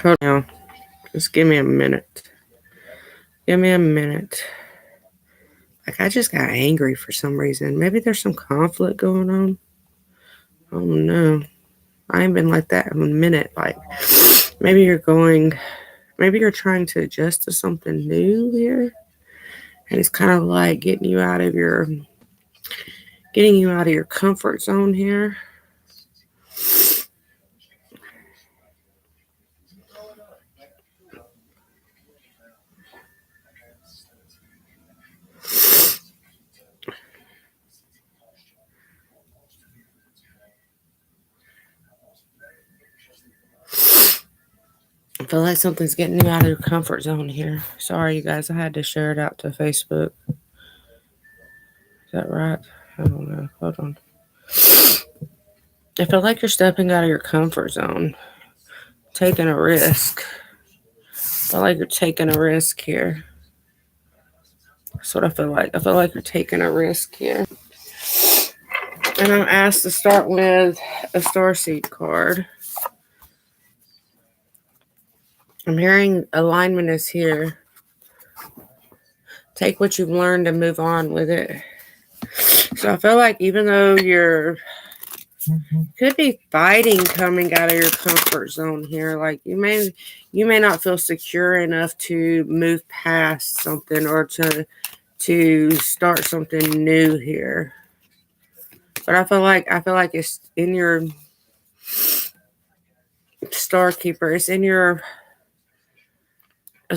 Hold on. Just give me a minute. Give me a minute. Like, I just got angry for some reason. Maybe there's some conflict going on. I don't know. I ain't been like that in a minute. Like, maybe you're going, maybe you're trying to adjust to something new here. And it's kind of like getting you out of your comfort zone here. I feel like something's getting you out of your comfort zone here. Sorry, you guys. I had to share it out to Facebook. Is that right? I don't know. Hold on. I feel like you're stepping out of your comfort zone, taking a risk. I feel like you're taking a risk here. That's what I feel like. I feel like you're taking a risk here. And I'm asked to start with a starseed card. I'm hearing alignment is here. Take what you've learned and move on with it. So I feel like even though you're could be fighting coming out of your comfort zone here, like you may not feel secure enough to move past something or to start something new here. But I feel like it's in your star keeper. It's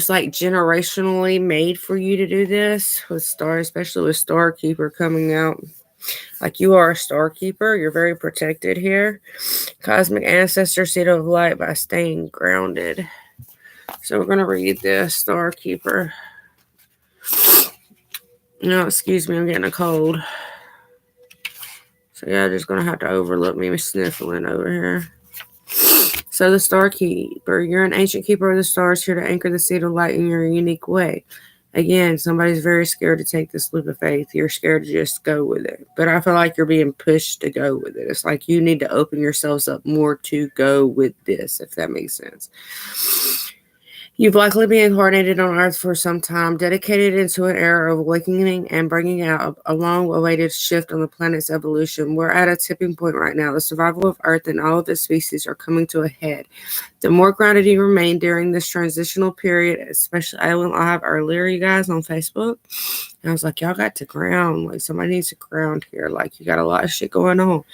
like generationally made for you to do this with star, especially with star keeper coming out. Like you are a star keeper. You're very protected here. Cosmic ancestor, seed of light by staying grounded. So we're going to read this star keeper. No, excuse me, I'm getting a cold. So yeah, just going to have to overlook me sniffling over here. So the star keeper, you're an ancient keeper of the stars here to anchor the seed of light in your unique way. Again, somebody's very scared to take this leap of faith. You're scared to just go with it. But I feel like you're being pushed to go with it. It's like you need to open yourselves up more to go with this, if that makes sense. You've likely been incarnated on Earth for some time, dedicated into an era of awakening and bringing out a long-awaited shift on the planet's evolution. We're at a tipping point right now. The survival of Earth and all of its species are coming to a head. The more grounded you remain during this transitional period, especially I went live earlier, you guys, on Facebook, and I was like, y'all got to ground. Like, somebody needs to ground here. Like, you got a lot of shit going on.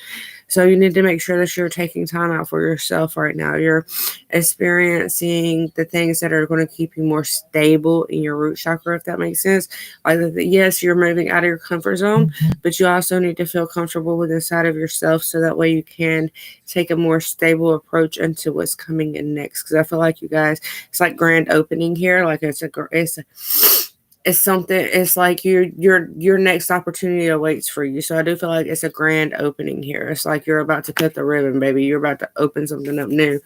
So you need to make sure that you're taking time out for yourself right now. You're experiencing the things that are going to keep you more stable in your root chakra, if that makes sense. Like, yes, you're moving out of your comfort zone, but you also need to feel comfortable with inside of yourself so that way you can take a more stable approach into what's coming in next. Because I feel like you guys, it's like grand opening here. Like it's something. It's like your next opportunity awaits for you. So I do feel like it's a grand opening here. It's like you're about to cut the ribbon, baby. You're about to open something up new,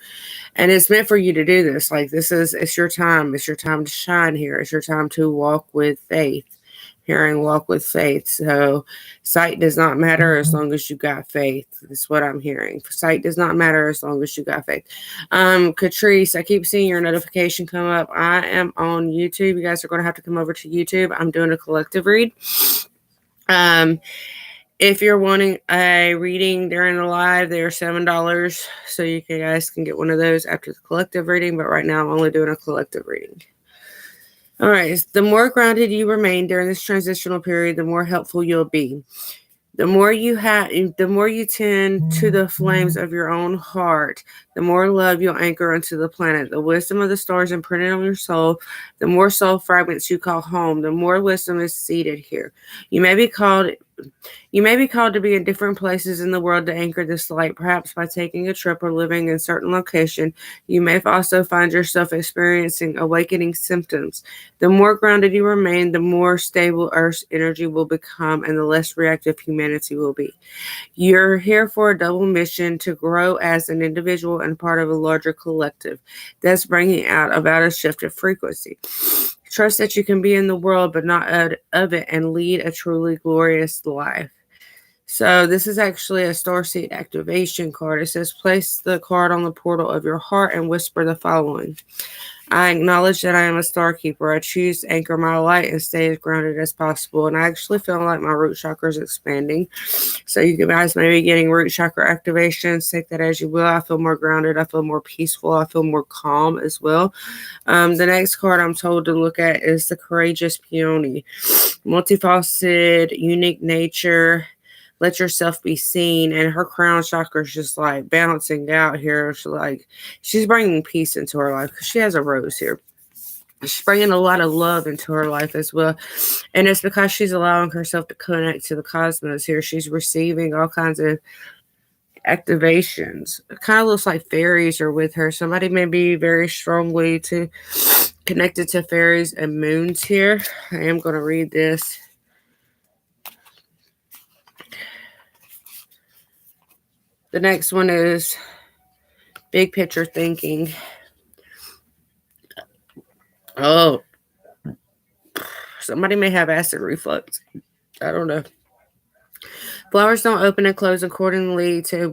and it's meant for you to do this. Like it's your time. It's your time to shine here. It's your time to walk with faith. Hearing walk with faith. So sight does not matter as long as you got faith. That's what I'm hearing. Sight does not matter as long as you got faith. Catrice, I keep seeing your notification come up. I am on YouTube. You guys are going to have to come over to YouTube. I'm doing a collective read. If you're wanting a reading during the live, they are $7. So you guys can get one of those after the collective reading. But right now I'm only doing a collective reading. All right. The more grounded you remain during this transitional period, the more helpful you'll be. The more you tend to the flames of your own heart, the more love you'll anchor into the planet. The wisdom of the stars imprinted on your soul, the more soul fragments you call home, the more wisdom is seated here. You may be called to be in different places in the world to anchor this light, perhaps by taking a trip or living in a certain location. You may also find yourself experiencing awakening symptoms. The more grounded you remain, the more stable Earth's energy will become and the less reactive humanity will be. You're here for a double mission to grow as an individual and part of a larger collective that's bringing about a shift of frequency. Trust that you can be in the world, but not of it, and lead a truly glorious life. So this is actually a starseed activation card. It says place the card on the portal of your heart and whisper the following. I acknowledge that I am a star keeper. I choose to anchor my light and stay as grounded as possible. And I actually feel like my root chakra is expanding. So you guys may be getting root chakra activations. Take that as you will. I feel more grounded. I feel more peaceful. I feel more calm as well. The next card I'm told to look at is the courageous peony. Multifaceted, unique nature. Let yourself be seen. And her crown chakra is just like balancing out here. She's bringing peace into her life because she has a rose here. She's bringing a lot of love into her life as well. And it's because she's allowing herself to connect to the cosmos here. She's receiving all kinds of activations. It kind of looks like fairies are with her. Somebody may be very strongly connected to fairies and moons here. I am going to read this. The next one is big picture thinking. Oh, somebody may have acid reflux. I don't know. Flowers don't open and close accordingly to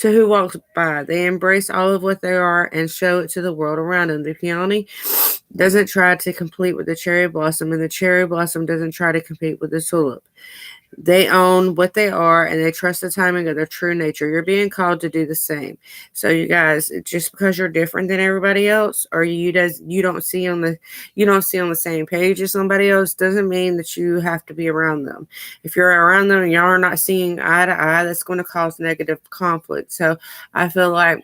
who walks by. They embrace all of what they are and show it to the world around them. The peony doesn't try to compete with the cherry blossom, and the cherry blossom doesn't try to compete with the tulip. They own what they are and they trust the timing of their true nature. You're being called to do the same. So you guys, just because you're different than everybody else, or you don't see on the same page as somebody else, doesn't mean that you have to be around them. If you're around them and y'all are not seeing eye to eye, that's going to cause negative conflict. So I feel like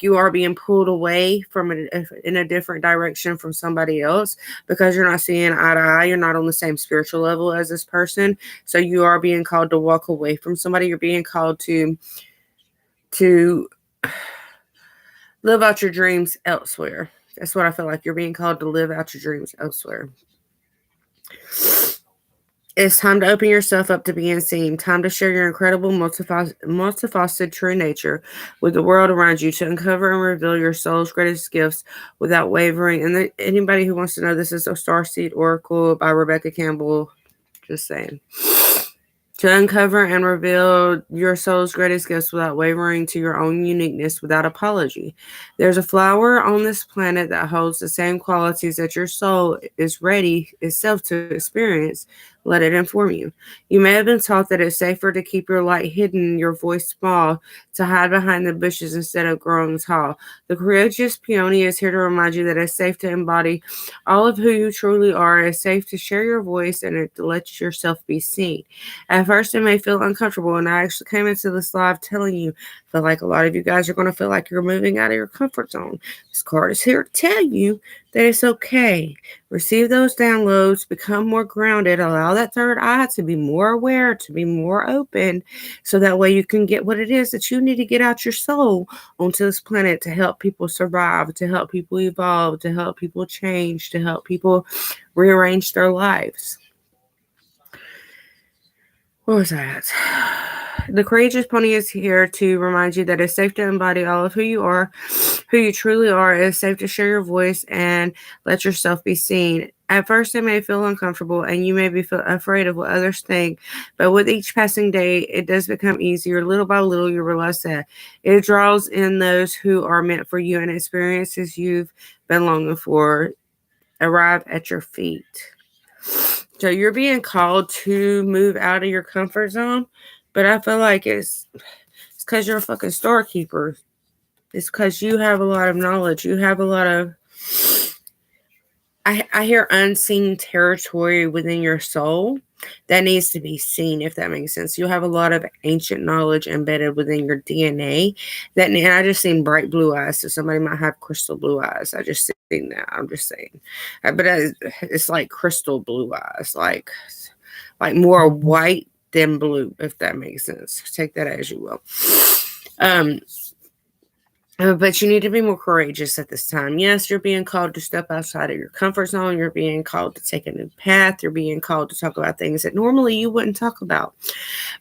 you are being pulled away from it in a different direction from somebody else because you're not seeing eye to eye. You're not on the same spiritual level as this person. So you are being called to walk away from somebody. You're being called to live out your dreams elsewhere. That's what I feel like. You're being called to live out your dreams elsewhere. It's time to open yourself up to being seen. Time to share your incredible multifaceted true nature with the world around you, to uncover and reveal your soul's greatest gifts without wavering. And anybody who wants to know, this is a Starseed Oracle by Rebecca Campbell. Just saying. To uncover and reveal your soul's greatest gifts without wavering, to your own uniqueness without apology. There's a flower on this planet that holds the same qualities that your soul is ready itself to experience. Let it inform you. You may have been taught that it's safer to keep your light hidden, your voice small, to hide behind the bushes instead of growing tall. The courageous peony is here to remind you that it's safe to embody all of who you truly are. It's safe to share your voice and to let yourself be seen. At first, it may feel uncomfortable, and I actually came into this live telling you, I feel like a lot of you guys are going to feel like you're moving out of your comfort zone. This card is here to tell you that it's okay. Receive those downloads, become more grounded, allow that third eye to be more aware, to be more open, so that way you can get what it is that you need to get out your soul onto this planet to help people survive, to help people evolve, to help people change, to help people rearrange their lives. What was that? The courageous pony is here to remind you that it's safe to embody all of who you are, who you truly are. It's safe to share your voice and let yourself be seen. At first, it may feel uncomfortable and you may be afraid of what others think, but with each passing day, it does become easier. Little by little, you realize that it draws in those who are meant for you and experiences you've been longing for arrive at your feet. So you're being called to move out of your comfort zone, but I feel like it's because you're a fucking storekeeper. It's because you have a lot of knowledge. You have a lot of, I hear unseen territory within your soul that needs to be seen, if that makes sense. You have a lot of ancient knowledge embedded within your DNA. And I just seen bright blue eyes, so somebody might have crystal blue eyes. I just seen that. I'm just saying, but it's like crystal blue eyes, like more white than blue, if that makes sense. Take that as you will. But you need to be more courageous at this time. Yes, you're being called to step outside of your comfort zone. You're being called to take a new path. You're being called to talk about things that normally you wouldn't talk about.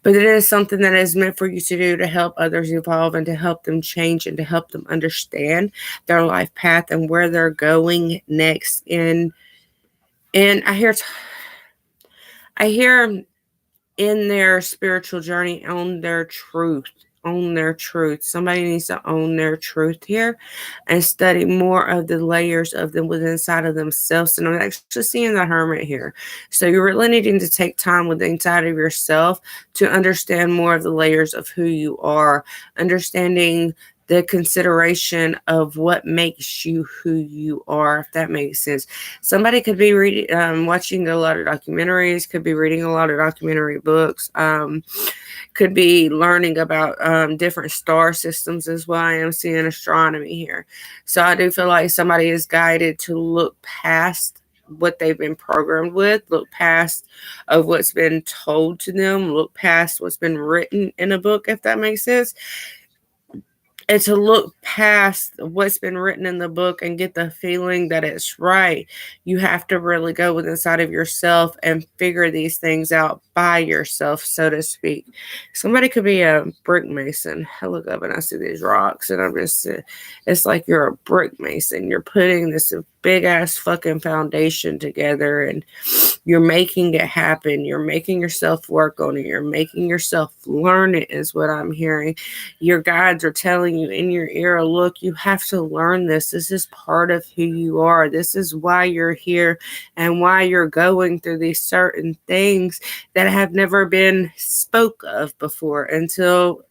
But it is something that is meant for you to do to help others evolve and to help them change and to help them understand their life path and where they're going next. And I hear in their spiritual journey, own their truth. Own their truth. Somebody needs to own their truth here and study more of the layers of them within inside of themselves. And I'm actually seeing the hermit here. So you're really needing to take time with inside of yourself to understand more of the layers of who you are, understanding the consideration of what makes you who you are, if that makes sense. Somebody could be reading, watching a lot of documentaries, could be reading a lot of documentary books, could be learning about different star systems as well. I am seeing astronomy here. So I do feel like somebody is guided to look past what they've been programmed with, look past of what's been told to them, look past what's been written in a book, if that makes sense, and to look past what's been written in the book and get the feeling that it's right. You have to really go with inside of yourself and figure these things out by yourself, so to speak. Somebody could be a brick mason. I look up and I see these rocks, and I'm just, it's like you're a brick mason. You're putting this big ass fucking foundation together, and you're making it happen. You're making yourself work on it. You're making yourself learn it, is what I'm hearing. Your guides are telling you in your ear, look, you have to learn this. This is part of who you are. This is why you're here and why you're going through these certain things that have never been spoke of before until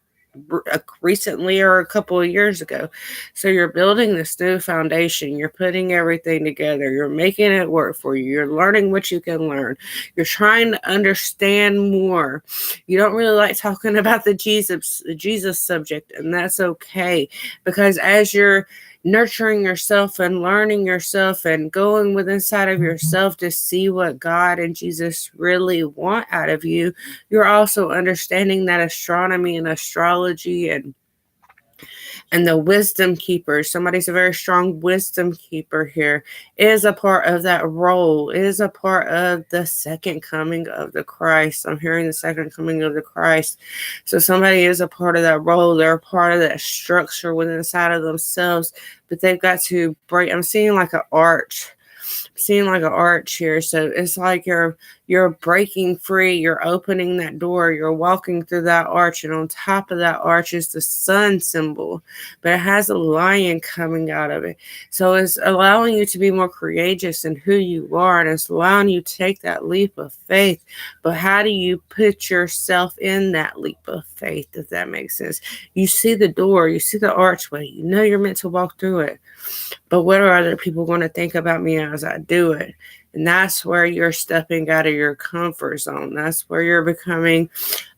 recently or a couple of years ago. So you're building this new foundation. You're putting everything together. You're making it work for you. You're learning what you can learn. You're trying to understand more. You don't really like talking about the Jesus subject, and that's okay, because as you're nurturing yourself and learning yourself and going with inside of yourself to see what God and Jesus really want out of you, you're also understanding that astronomy and astrology and the wisdom keeper, somebody's a very strong wisdom keeper here, is a part of that role, is a part of the second coming of the Christ. I'm hearing the second coming of the Christ. So somebody is a part of that role. They're a part of that structure within inside of themselves, but they've got to break. I'm seeing like an arch. Seeing like an arch here. So it's like you're breaking free, you're opening that door, you're walking through that arch, and on top of that arch is the sun symbol, but it has a lion coming out of it. So it's allowing you to be more courageous in who you are, and it's allowing you to take that leap of faith. But how do you put yourself in that leap of faith, if that makes sense? You see the door, you see the archway, you know you're meant to walk through it. But what are other people going to think about me as I do it? And that's where you're stepping out of your comfort zone. That's where you're becoming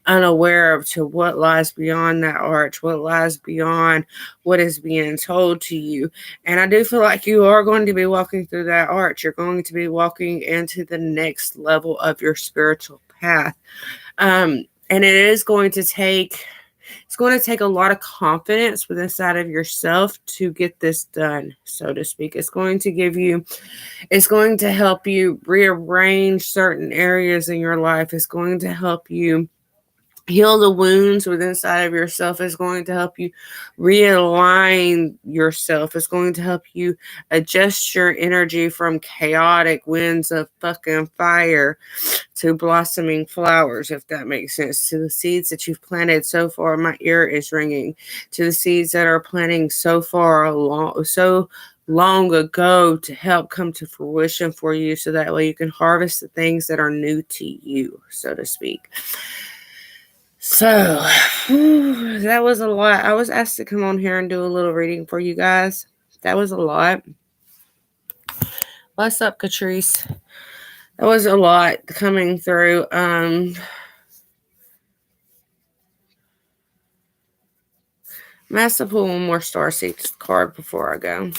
unaware of to what lies beyond that arch, what lies beyond what is being told to you. And I do feel like you are going to be walking through that arch. You're going to be walking into the next level of your spiritual path. And it is going to take... It's going to take a lot of confidence within inside of yourself to get this done, so to speak. It's going to help you rearrange certain areas in your life. It's going to help you heal the wounds within inside of yourself. Is going to help you realign yourself. It's going to help you adjust your energy from chaotic winds of fucking fire to blossoming flowers, if that makes sense. To the seeds that you've planted so far, my ear is ringing. To the seeds that are planting so long ago to help come to fruition for you, so that way you can harvest the things that are new to you, so to speak. So, that was a lot. I was asked to come on here and do a little reading for you guys. That was a lot. What's up, Catrice? That was a lot coming through. I'm going to pull one more Starseeds card before I go.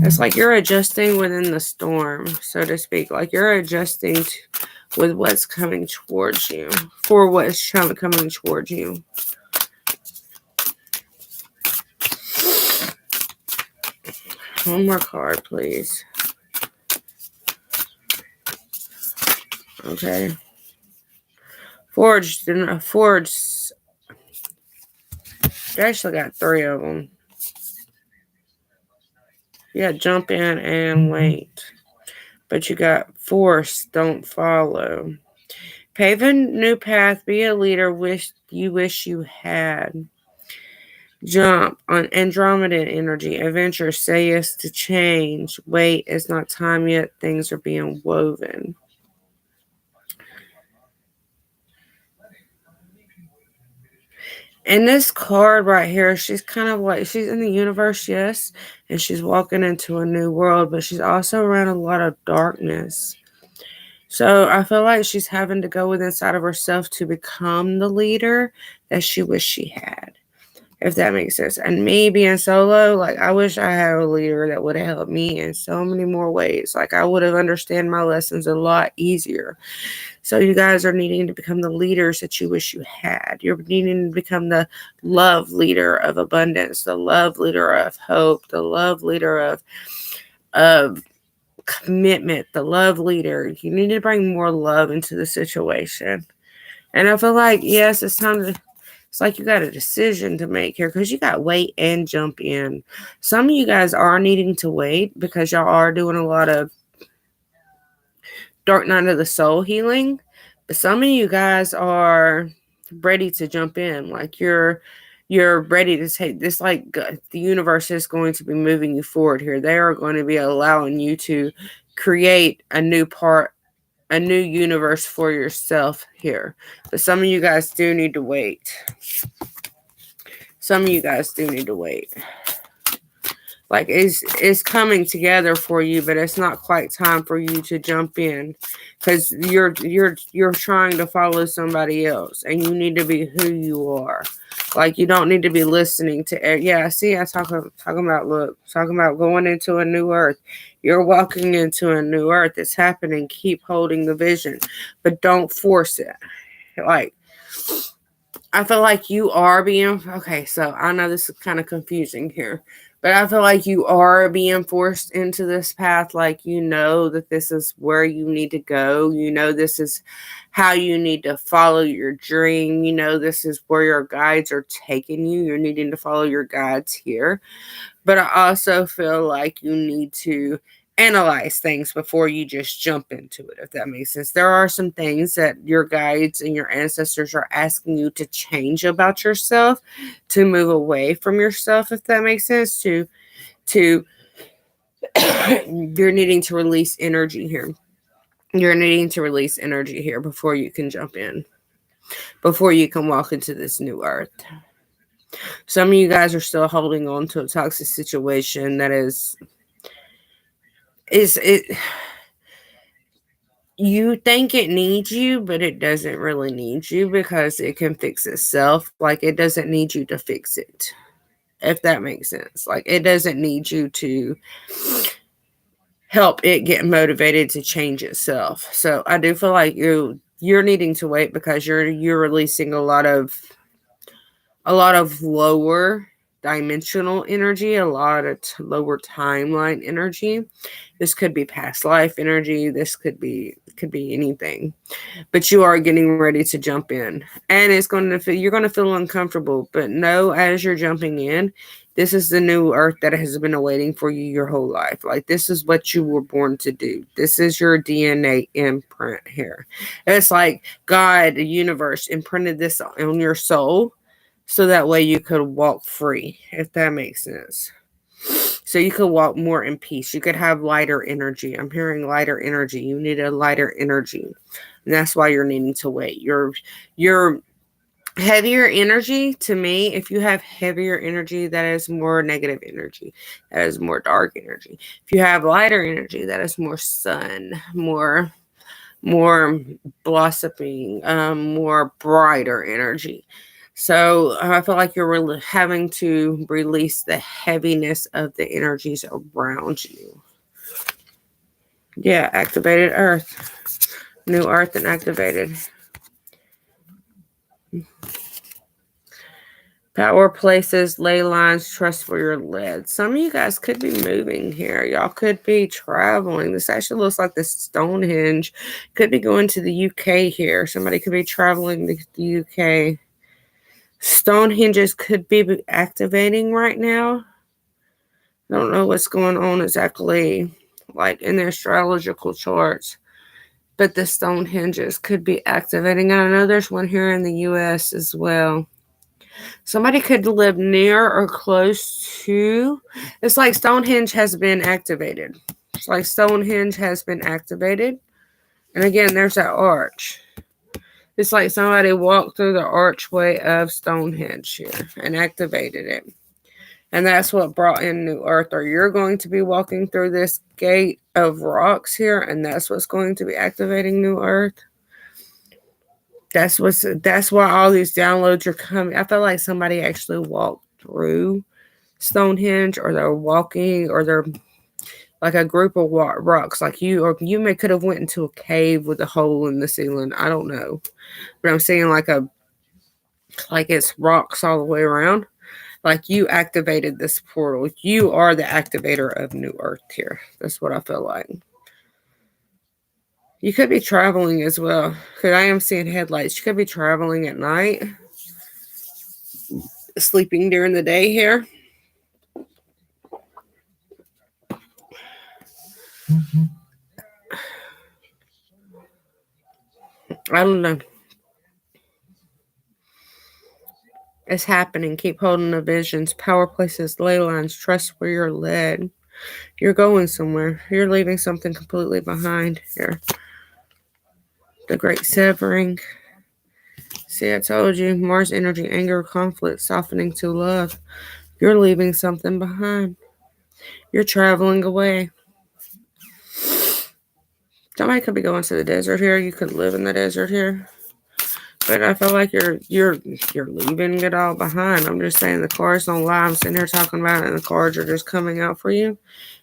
It's like you're adjusting within the storm, so to speak. Like you're adjusting with what's coming towards you, for what's coming towards you. One more card, please. Okay. Forged. They actually got 3 of them. Yeah, jump in and wait. But you got force, don't follow. Pave a new path, be a leader wish you had. Jump on Andromeda energy, adventure, say yes to change. Wait, it's not time yet, things are being woven. And this card right here, she's kind of like, she's in the universe, yes, and she's walking into a new world, but she's also around a lot of darkness. So I feel like she's having to go within inside of herself to become the leader that she wished she had, if that makes sense. And me being solo, like I wish I had a leader that would have helped me in so many more ways. Like I would have understand my lessons a lot easier. So you guys are needing to become the leaders that you wish you had. You're needing to become the love leader of abundance, the love leader of hope, the love leader of commitment, the love leader. You need to bring more love into the situation. And I feel like, yes, it's time to, it's like you got a decision to make here because you got wait and jump in. Some of you guys are needing to wait because y'all are doing a lot of dark night of the soul healing. But some of you guys are ready to jump in. Like you're ready to take this, like the universe is going to be moving you forward here. They are going to be allowing you to create a new universe for yourself here. But some of you guys do need to wait. Some of you guys do need to wait. Like it's coming together for you, but it's not quite time for you to jump in because you're trying to follow somebody else, and you need to be who you are. Like you don't need to be listening to. Yeah, see, I talking about going into a new earth. You're walking into a new earth. It's happening. Keep holding the vision, but don't force it. Like I feel like you are being okay. So I know this is kind of confusing here, but I feel like you are being forced into this path. Like you know that this is where you need to go. You know this is how you need to follow your dream. You know this is where your guides are taking you. You're needing to follow your guides here. But I also feel like you need to analyze things before you just jump into it, if that makes sense. There are some things that your guides and your ancestors are asking you to change about yourself, to move away from yourself, if that makes sense. To you're needing to release energy here. You're needing to release energy here before you can jump in, before you can walk into this new earth. Some of you guys are still holding on to a toxic situation that is it you think it needs you, but it doesn't really need you because it can fix itself. Like it doesn't need you to fix it, if that makes sense. Like it doesn't need you to help it get motivated to change itself. So I do feel like you're needing to wait because you're releasing a lot of lower dimensional energy, a lot of lower timeline energy. This could be past life energy. This could be anything. But you are getting ready to jump in, and it's going to feel, you're going to feel uncomfortable. But know as you're jumping in, this is the new earth that has been awaiting for you your whole life. Like this is what you were born to do. This is your DNA imprint here. It's like God, the universe, imprinted this on your soul so that way you could walk free, if that makes sense. So you could walk more in peace. You could have lighter energy. I'm hearing lighter energy. You need a lighter energy. And that's why you're needing to wait. Your heavier energy, to me, if you have heavier energy, that is more negative energy. That is more dark energy. If you have lighter energy, that is more sun, more blossoming, more brighter energy. So I feel like you're having to release the heaviness of the energies around you. Yeah, activated earth. New earth and activated. Power places, ley lines, trust for your lead. Some of you guys could be moving here. Y'all could be traveling. This actually looks like the Stonehenge. Could be going to the UK here. Somebody could be traveling to the UK. Stonehenges could be activating right now. I don't know what's going on exactly. like in the astrological charts. But the Stonehenges could be activating. And I know there's one here in the US as well. Somebody could live near or close to. It's like Stonehenge has been activated. It's like Stonehenge has been activated. And again, there's that arch. It's like somebody walked through the archway of Stonehenge here and activated it. And that's what brought in New Earth. Or you're going to be walking through this gate of rocks here, and that's what's going to be activating New Earth. That's why all these downloads are coming. I feel like somebody actually walked through Stonehenge, or they're walking, or they're like a group of rocks, like you, or you could have went into a cave with a hole in the ceiling. I don't know, but I'm seeing like it's rocks all the way around. Like you activated this portal. You are the activator of New Earth here. That's what I feel like. You could be traveling as well, because I am seeing headlights. You could be traveling at night, sleeping during the day here. I don't know. It's happening. Keep holding the visions. Power places, ley lines. Trust where you're led. You're going somewhere. You're leaving something completely behind here. The great severing. See, I told you. Mars energy, anger, conflict, softening to love. You're leaving something behind. You're traveling away. Somebody could be going to the desert here. You could live in the desert here. But I feel like you're leaving it all behind. I'm just saying the cards don't lie. I'm sitting here talking about it, and the cards are just coming out for you.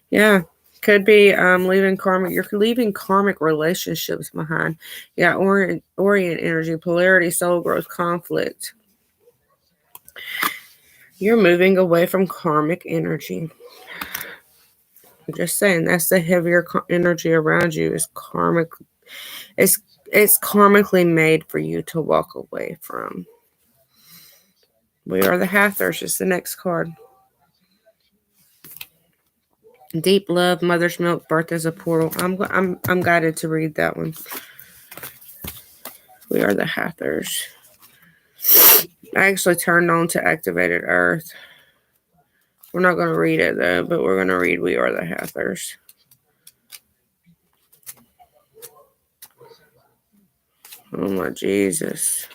Yeah. Could be leaving karmic. You're leaving karmic relationships behind. Yeah, Orient energy, polarity, soul growth, conflict. You're moving away from karmic energy. I'm just saying that's the heavier energy around you is karmic. It's karmically made for you to walk away from. We are the Hathors is the next card. Deep love, mother's milk, birth as a portal. I'm guided to read that one. We are the Hathors. I actually turned on to activated earth. We're not going to read it though, but we're going to read We Are the Hathors. Oh my Jesus.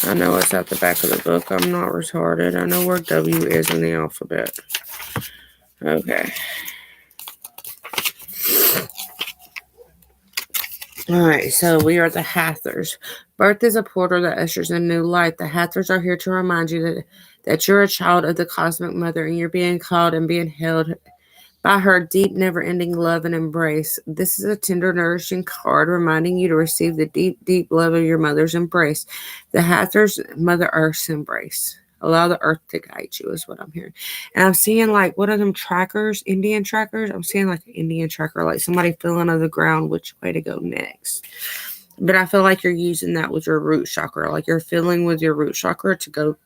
I know it's at the back of the book. I'm not retarded. I know where W is in the alphabet. Okay. Alright, so we are the Hathors. Birth is a portal that ushers in new life. The Hathors are here to remind you that you're a child of the cosmic mother, and you're being called and being held by her deep, never-ending love and embrace. This is a tender, nourishing card reminding you to receive the deep, deep love of your mother's embrace. The Hathors, Mother Earth's embrace. Allow the earth to guide you is what I'm hearing. And I'm seeing like, what are them trackers? Indian trackers? I'm seeing like an Indian tracker, like somebody feeling on the ground which way to go next. But I feel like you're using that with your root chakra. Like you're feeling with your root chakra to go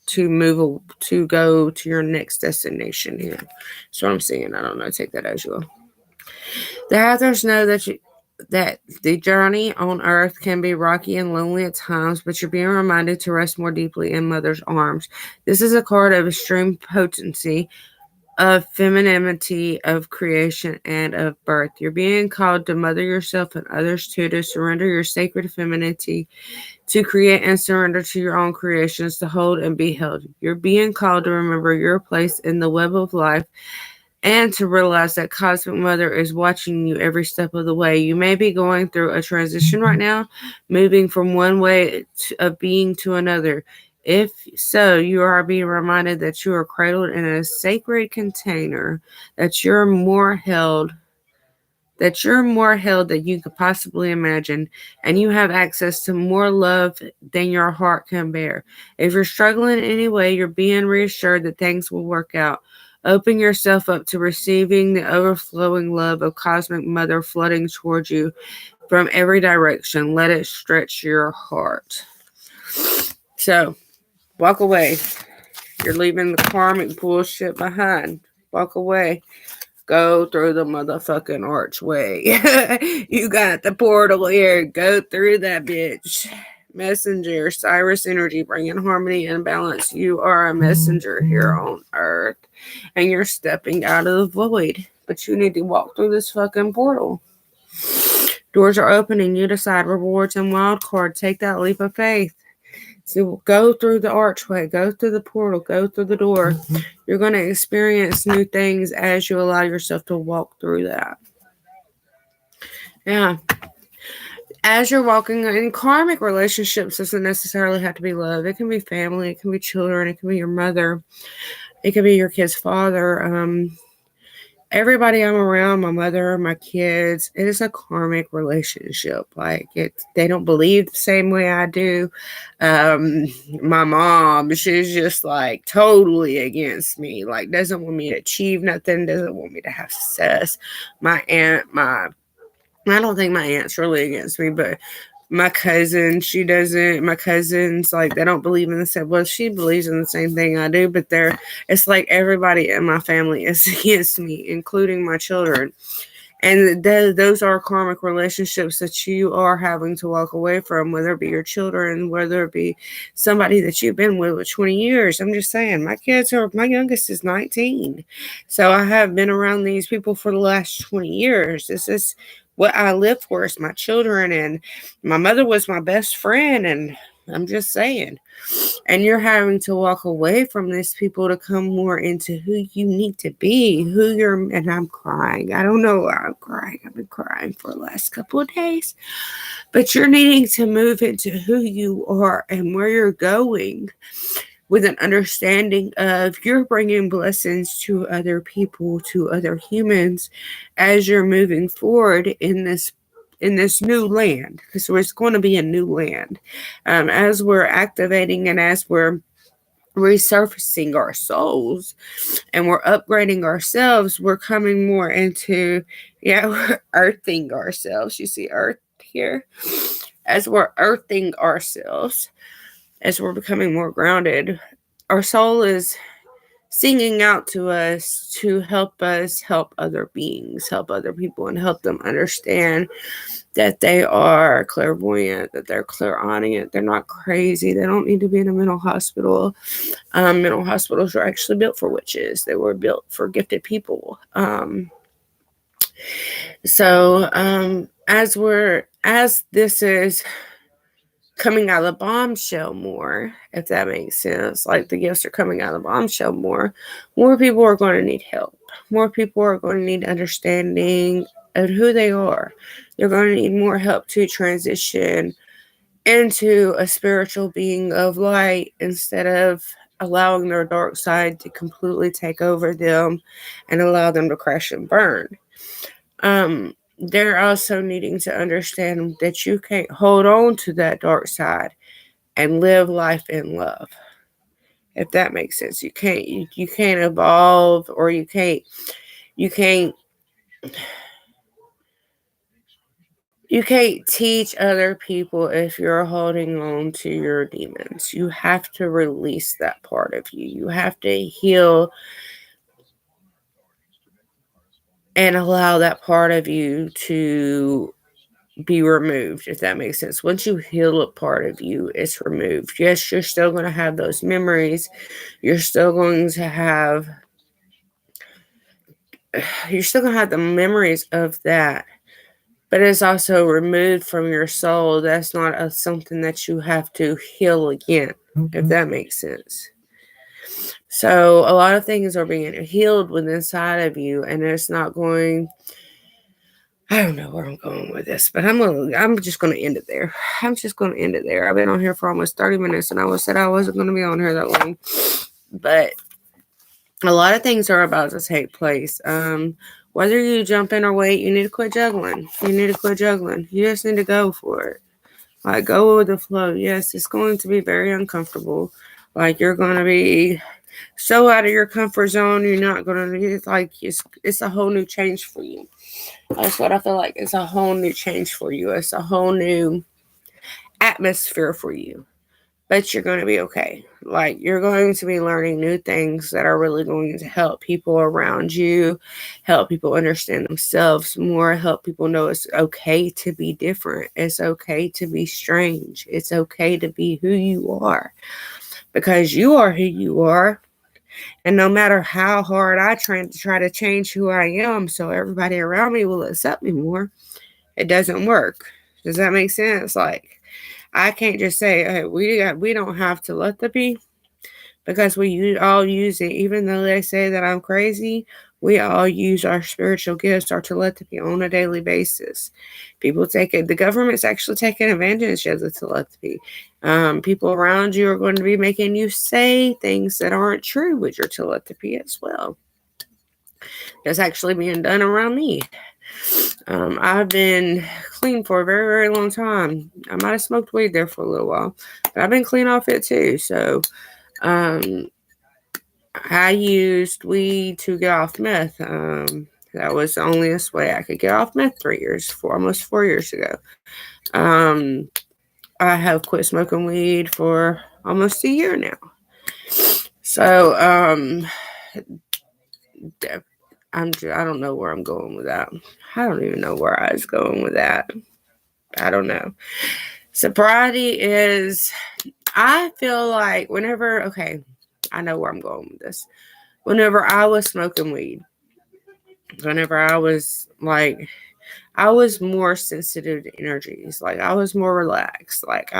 to your next destination here. That's what I'm seeing. I don't know. Take that as you will. The Hathors know that the journey on earth can be rocky and lonely at times, but you're being reminded to rest more deeply in Mother's arms. This is a card of extreme potency, of femininity, of creation, and of birth. You're being called to mother yourself and others too, to surrender your sacred femininity, to create and surrender to your own creations, to hold and be held. You're being called to remember your place in the web of life, and to realize that Cosmic Mother is watching you every step of the way. You may be going through a transition right now, moving from one way of being to another. If so, you are being reminded that you are cradled in a sacred container, that you're more held than you could possibly imagine, and you have access to more love than your heart can bear. If you're struggling in any way, you're being reassured that things will work out. Open yourself up to receiving the overflowing love of Cosmic Mother flooding towards you from every direction. Let it stretch your heart. So, walk away. You're leaving the karmic bullshit behind. Walk away. Go through the motherfucking archway. You got the portal here. Go through that bitch. Messenger, Cyrus energy, bringing harmony and balance. You are a messenger here on earth, and you're stepping out of the void. But you need to walk through this fucking portal. Doors are opening. You decide rewards and wild card. Take that leap of faith. So go through the archway, go through the portal, go through the door. You're going to experience new things as you allow yourself to walk through that. Yeah. As you're walking in karmic relationships, doesn't necessarily have to be love. It can be family, it can be children, it can be your mother, it can be your kid's father. Everybody I'm around, my mother, my kids, it is a karmic relationship. Like they don't believe the same way I do. My mom, she's just like totally against me. Like doesn't want me to achieve nothing, doesn't want me to have success. My aunt, I don't think my aunt's really against me, but my cousin, she doesn't. My cousins, like, they don't believe in the same. Well, she believes in the same thing I do, but it's like everybody in my family is against me, including my children. And those are karmic relationships that you are having to walk away from, whether it be your children, whether it be somebody that you've been with for 20 years. I'm just saying, my youngest is 19. So I have been around these people for the last 20 years. This is what I live for, is my children. And my mother was my best friend. And I'm just saying. And you're having to walk away from these people to come more into who you need to be, and I'm crying. I don't know why I'm crying. I've been crying for the last couple of days. But you're needing to move into who you are and where you're going with an understanding of you're bringing blessings to other people, to other humans, as you're moving forward in this new land, because it's going to be a new land. As we're activating and as we're resurfacing our souls and we're upgrading ourselves, we're coming more into, we're earthing ourselves. You see earth here? As we're earthing ourselves, as we're becoming more grounded, our soul is singing out to us help other beings, help other people, and help them understand that they are clairvoyant, that they're clairaudient, they're not crazy, they don't need to be in a mental hospital. Mental hospitals are actually built for witches. They were built for gifted people. As this is coming out of the bombshell more, if that makes sense, like the gifts are coming out of the bombshell more people are going to need help. More people are going to need understanding of who they are. They're going to need more help to transition into a spiritual being of light instead of allowing their dark side to completely take over them and allow them to crash and burn. They're also needing to understand that you can't hold on to that dark side and live life in love. If that makes sense. You can't evolve, or you can't teach other people if you're holding on to your demons. You have to release that part of you. You have to heal and allow that part of you to be removed, if that makes sense. Once you heal a part of you, it's removed. Yes, you're still going to have those memories. You're still going to have the memories of that. But it's also removed from your soul. That's not something that you have to heal again, if that makes sense. So a lot of things are being healed within inside of you, and it's not going. I don't know where I'm going with this, but I'm just going to end it there. I'm just going to end it there. I've been on here for almost 30 minutes, and I said I wasn't going to be on here that long, but a lot of things are about to take place. Whether you jump in or wait, you need to quit juggling. You just need to go for it. Like, go with the flow. Yes, it's going to be very uncomfortable. Like, you're going to be so out of your comfort zone. You're not going to, it's a whole new change for you. That's what I feel like. It's a whole new change for you. It's a whole new atmosphere for you. but you're going to be okay. Like, you're going to be learning new things that are really going to help people around you, help people understand themselves more, help people know it's okay to be different. It's okay to be strange. It's okay to be who you are, because you are who you are. And no matter how hard I try to change who I am so everybody around me will accept me more, it doesn't work. Does that make sense? Like, I can't just say, hey, we don't have telepathy, because all use it. Even though they say that I'm crazy, we all use our spiritual gifts, our telepathy, on a daily basis. People take it. The government's actually taking advantage of the telepathy. People around you are going to be making you say things that aren't true with your telepathy as well. That's actually being done around me. I've been clean for a very, very long time. I might have smoked weed there for a little while, but I've been clean off it too. So, I used weed to get off meth. That was the onlyest way I could get off meth almost 4 years ago. I have quit smoking weed for almost a year now. So, I don't know where I'm going with that. I don't even know where I was going with that. I don't know. Sobriety is, I feel like I know where I'm going with this. Whenever I was smoking weed, whenever I was more sensitive to energies. Like, I was more relaxed. Like,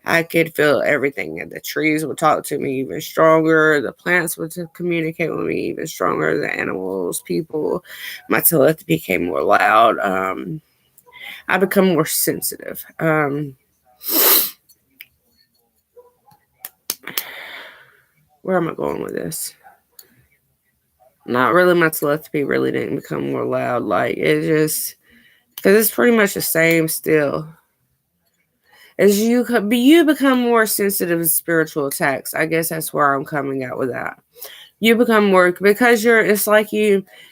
I could feel everything, and the trees would talk to me even stronger. The plants would communicate with me even stronger. The animals, people, my telepathy became more loud. I become more sensitive. Where am I going with this? Not really. My telepathy really didn't become more loud. Like, it just, because it's pretty much the same still. As you become more sensitive to spiritual attacks. I guess that's where I'm coming at with that. You become more, because it's like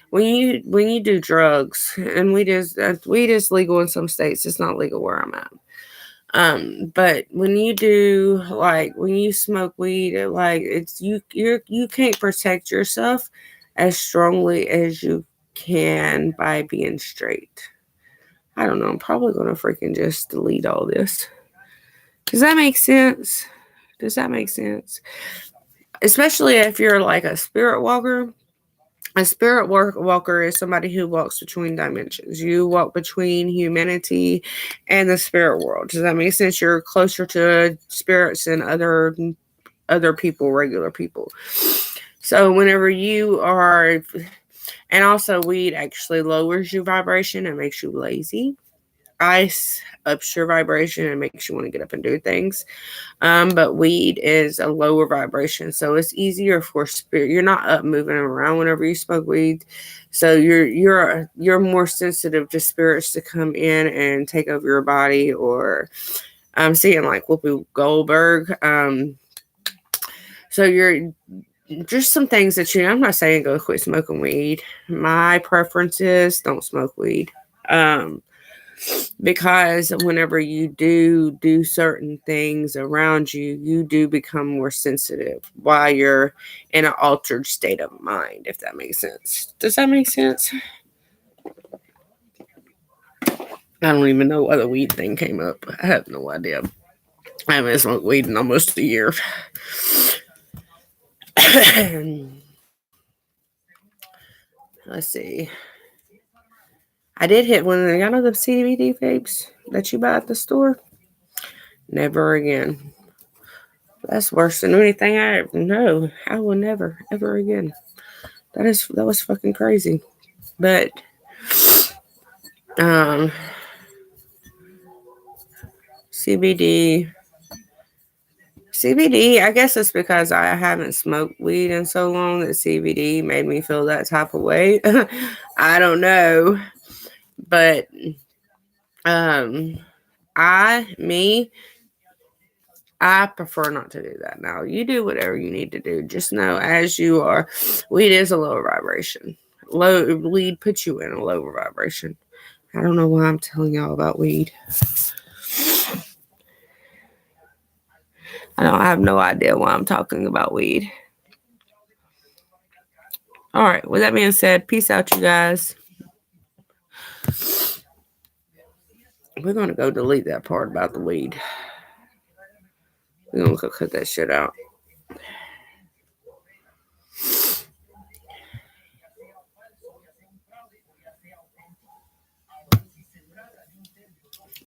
when you do drugs, and weed is legal in some states. It's not legal where I'm at. But when you smoke weed, you can't protect yourself as strongly as you can by being straight. I don't know. I'm probably gonna freaking just delete all this. Does that make sense? Does that make sense? Especially if you're like a spirit walker. A walker is somebody who walks between dimensions. You walk between humanity and the spirit world. Does that make sense? You're closer to spirits than other people, regular people. So whenever you are, and also weed actually lowers your vibration and makes you lazy. Ice ups your vibration and makes you want to get up and do things. But weed is a lower vibration, so it's easier for spirit. You're not up moving around whenever you smoke weed, so you're more sensitive to spirits to come in and take over your body. Or I'm seeing like Whoopi Goldberg. So you're just some things that I'm not saying go quit smoking weed. My preference is don't smoke weed. Because whenever you do certain things around you, you do become more sensitive while you're in an altered state of mind, if that makes sense. Does that make sense? I don't even know why the weed thing came up. I have no idea. I haven't smoked weed in almost a year. Let's see. I did hit one of the, y'all know the CBD vapes that you buy at the store? Never again. That's worse than anything I know. I will never, ever again. That was fucking crazy. But CBD, I guess it's because I haven't smoked weed in so long that CBD made me feel that type of way. I don't know, but I prefer not to do that. Now, you do whatever you need to do. Just know, as you are, weed is a lower vibration. Weed puts you in a lower vibration. I don't know why I'm telling y'all about weed. I have no idea why I'm talking about weed. All right. With that being said, peace out, you guys. We're going to go delete that part about the weed. We're going to cut that shit out.